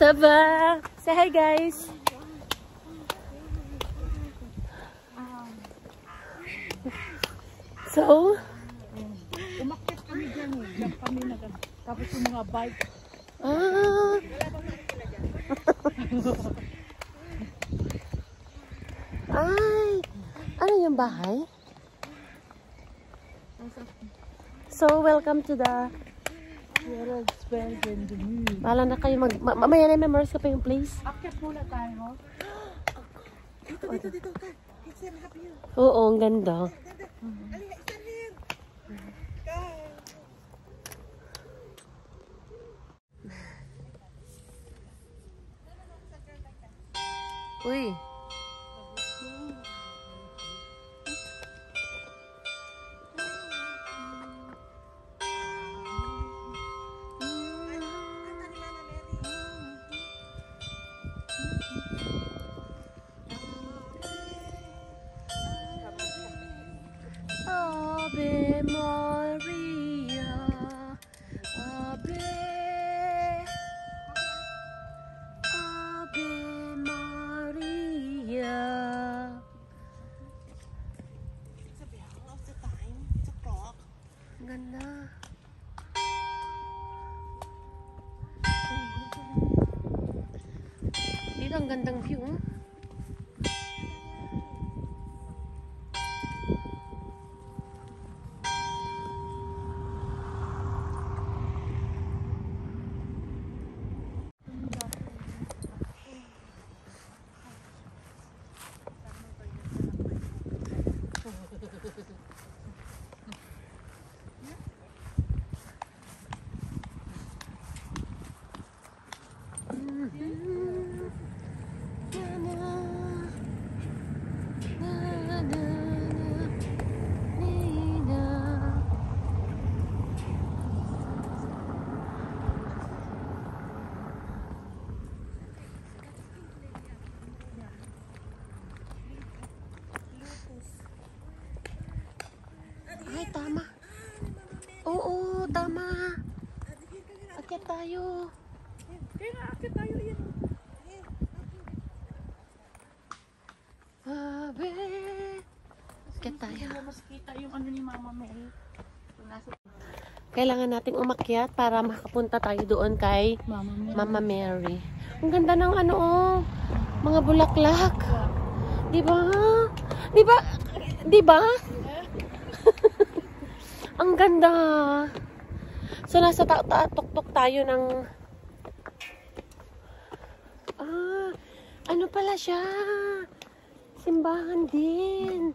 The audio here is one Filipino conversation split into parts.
Saba! Say hi, guys! So? Umakyat kami dyan eh. Diyan kami tapos yung mga bike. Ah! Ay! Ano yung bahay? So, welcome to the... Bahala na kayo mamaya na memorize ko pa yung place. Akyat muna tayo. Dito. Oo, ang ganda. Uy. Ave Maria, Ave Maria. It's a bell of the time. It's a clock. Ang ganda. Dito ang gandang view. Ay, tama. Oo, tama. Akyat tayo. Kaya nga, akyat tayo yan. Ave. Akyat tayo. Mas kita yung ano ni Mama Mary. Kailangan nating umakyat para makapunta tayo doon kay Mama Mary. Ang ganda ng ano, oh, mga bulaklak. Diba? Diba? Diba? Ang ganda. So, nasa tuktok tayo ng... ano pala siya? Simbahan din.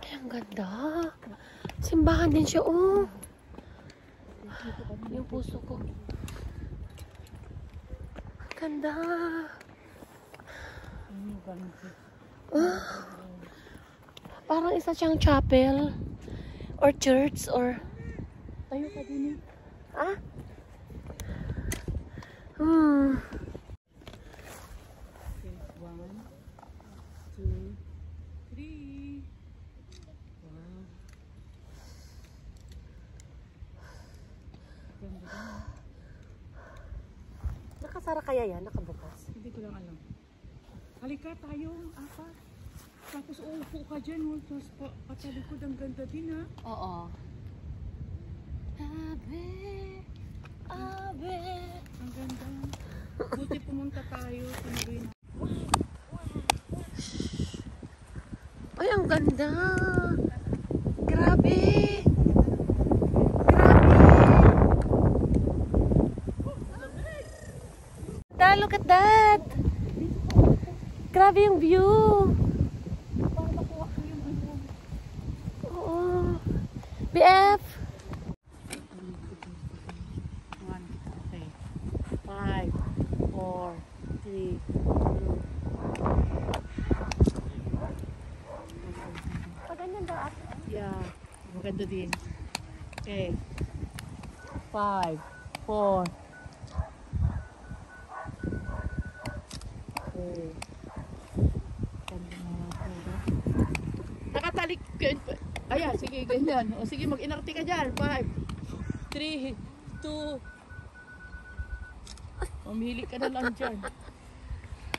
Ay, ang ganda. Simbahan din siya, oh. Yung puso ko. Ang ganda. Parang isa siyang chapel. Or church, or... Tayo ka din eh. Ah? Okay, 1, 2, 3. Wow. Ganda. Nakasara kaya yan? Nakabukas? Hindi ko lang alam. Halika tayo, apat. Tapos uupo ka dyan, tapos patalikod, ang ganda din ha. Oo. Ave, Ave. Ang ganda. Buti pumunta tayo. Ay, ang ganda. Grabe. Grabe. Look at that. Grabe yung view. Oo. BF. 5, 4, 3, 2. Paganyan daw at. Yeah, maganda din. Okay. 5, 4. Okay. Nakatalik. Ayan, sige, ganyan. O sige, mag-inarte ka dyan. 5, 3, 2. Mamili ka na lang dyan.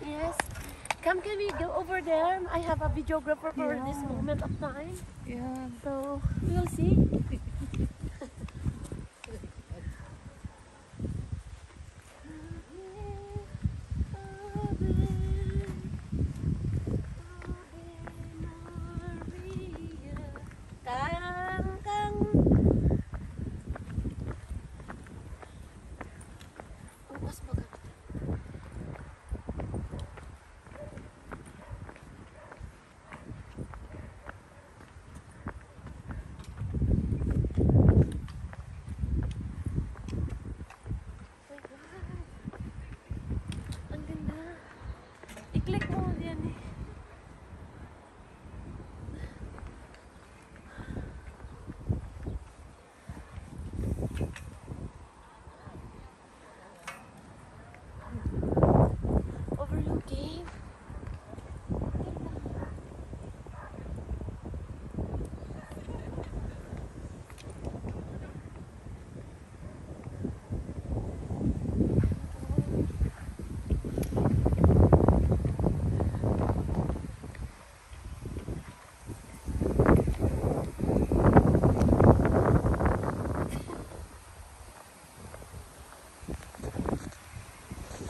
Yes. Come, can we go over there? I have a videographer for Yeah. this moment of time. Yeah. So, we'll see. Kang. Oh, mas maganda. My God. Ang ganda. I-click mo yan eh. Overlooking.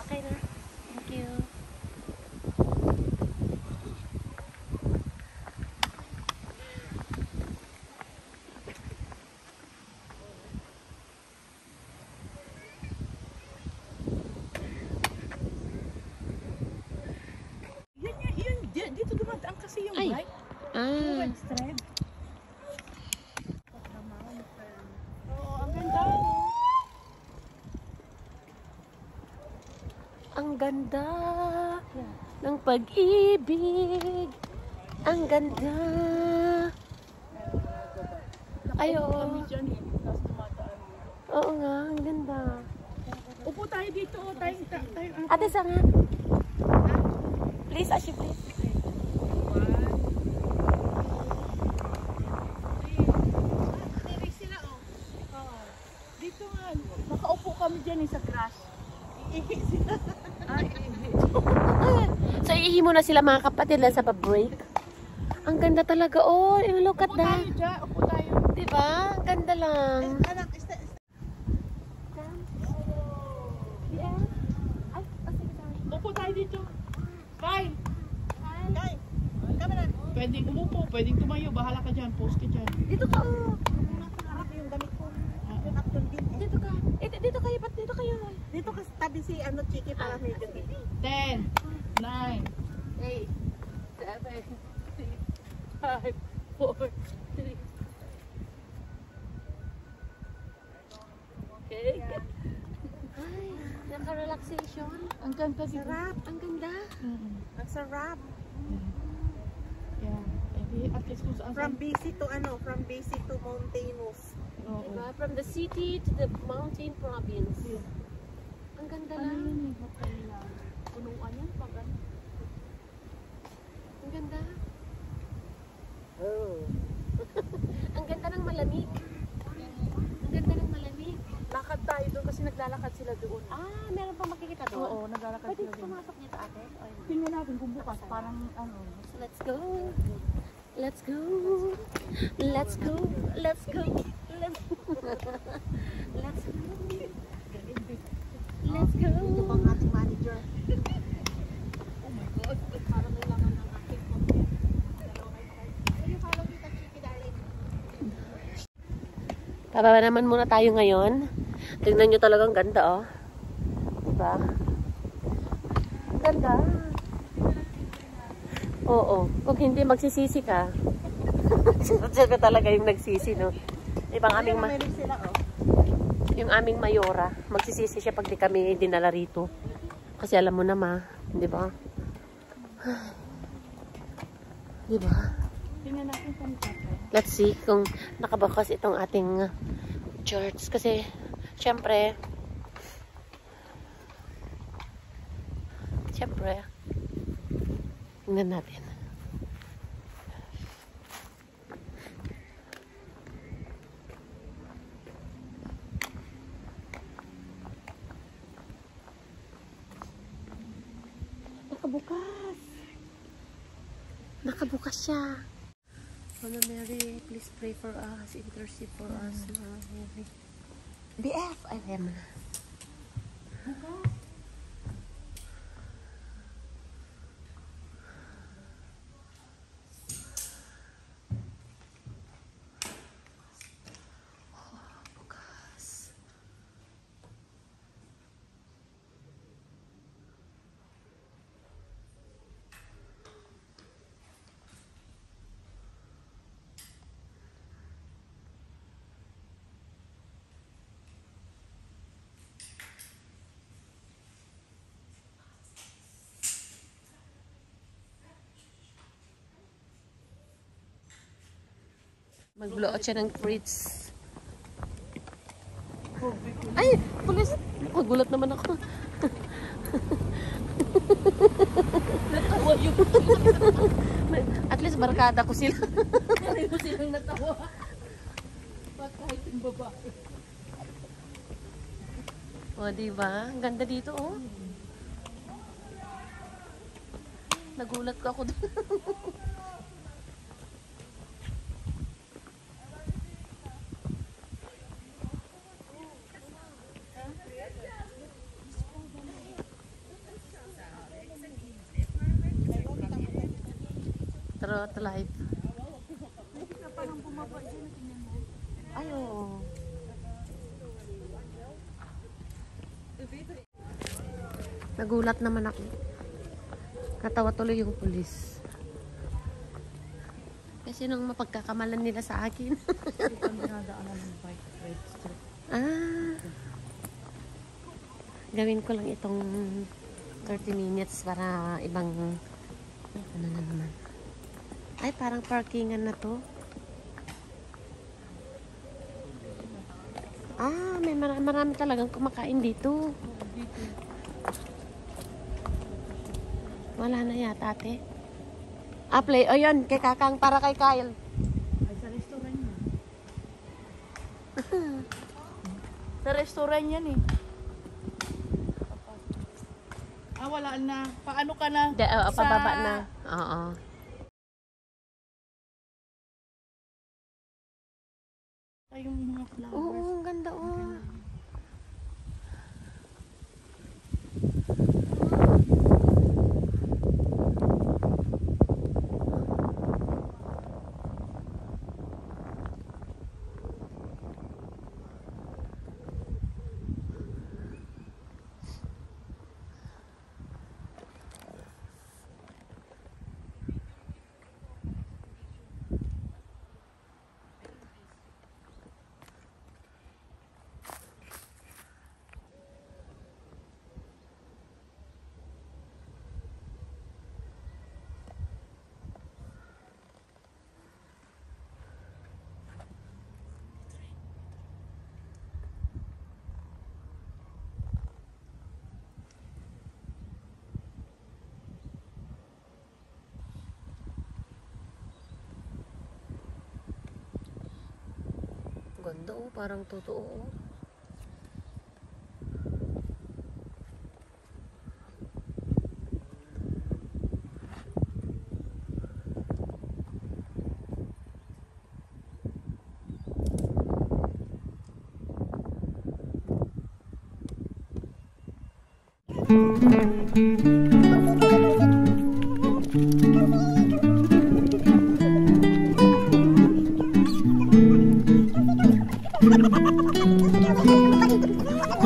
Okay na. Thank you. Dito dumadaan kasi yung Ay. bike. Ah. Red stripe. Oo, ang ganda. Ang ganda ng pag-ibig. Ang ganda. Ay, oo. Kami dyan eh. Tapos dumadaan. Oo nga, ang ganda. Upo tayo dito. Tayo. Ate, sa nga. Please, Ashi, please. Dito nga. Nakaupo kami dyan eh sa grass. Iihi sila. Ay, iihi. So, iihi mo na sila mga kapatid lang sa pa-break. Ang ganda talaga. Oh, look at Upo that. tayo dyan. Upo tayo. Diba? Ang ganda lang. Anak, Upo tayo dito. Fine. Kay, kamera. Pwedeng umupo. Pwedeng tumayo. Bahala ka dyan. Post ka dyan. Dito ka, oh. Harap yung damit ko. Yung Upton din. Dito ka. Dito kayo, ba't dito kayo? Dito kasi tabi si Chiki para medyo gini. 10, 9, 8, 7, 6, 5, 4, 3. Okay. Ay, naka-relaxation. Ang ganda dito. Sarap. Ang ganda. Ang sarap. Yeah. At least kung saan. From busy to mountainous. Oo. Diba? From the city to the mountain province. Ang ganda Ano lang. yun eh? Hotel lang. Punuan yan pag ano. Ang ganda. Oh. Ang ganda ng malamig. Ang ganda ng malamig. Lakad tayo doon kasi naglalakad sila doon. Ah, meron pa makikita doon? Oo, naglalakad Pwede sila doon. pumasok dito ate? Or hindi? Tingnan natin kung bukas parang ano. So let's go. Let's go. Let's go. Let's go. Let's go. Let's go. Let's go. Ito pang ating manager. Oh my God. Parang kailangan ng aking content. Will you follow kita, Chiki, darling? Pababa naman muna tayo ngayon. Tingnan nyo talagang ganda, oh. Diba? Ganda. Oo. Kung hindi, magsisisi ka. Siyempre talaga yung nagsisi, no? Ibang aming Meron sila, oh. yung aming mayora, magsisisi siya pag di kami dinala rito. Kasi alam mo na di ba? Di ba? Tingnan natin kung Let's see kung nakabukas itong ating church. Kasi, syempre, tingnan natin. nakabukas. Nakabukas siya. Mama Mary, please pray for us. Intercede for us, Mama Mary. BF! Ay, ayaw mo na. Bukas. Bukas. Mag-blow out siya ng fruits. Ay! Pulis! Magulat naman ako. Natawa yung At least barkada ko sila. Kaya mo silang natawa. Pag kahit yung babae. O, diba? Ang ganda dito, oh. Nagulat ko ako doon. True to life. Parang bumaba dyan. Tingnan mo. Ay, oo. Nagulat naman ako. Natawa tuloy yung pulis. Kasi nung mapagkakamalan nila sa akin. Ito ang dinadaanan ng bike red strip. Gawin ko lang itong 30 minutes para ibang ano na naman. Ay, parang parkingan na to. May marami talagang kumakain dito. Wala na yata, ate. Play. O, yun. Kay Kakang para kay Kyle. Ay, sa restaurant yan. Sa restaurant yan eh. Wala na. Paano ka na? Pababa na. Oo. Ay, yung mga flowers. Oo, ang ganda, oh. Ganda, oh. Parang totoo, oh. Yung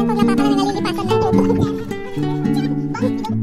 paglapapan na nalilipasan na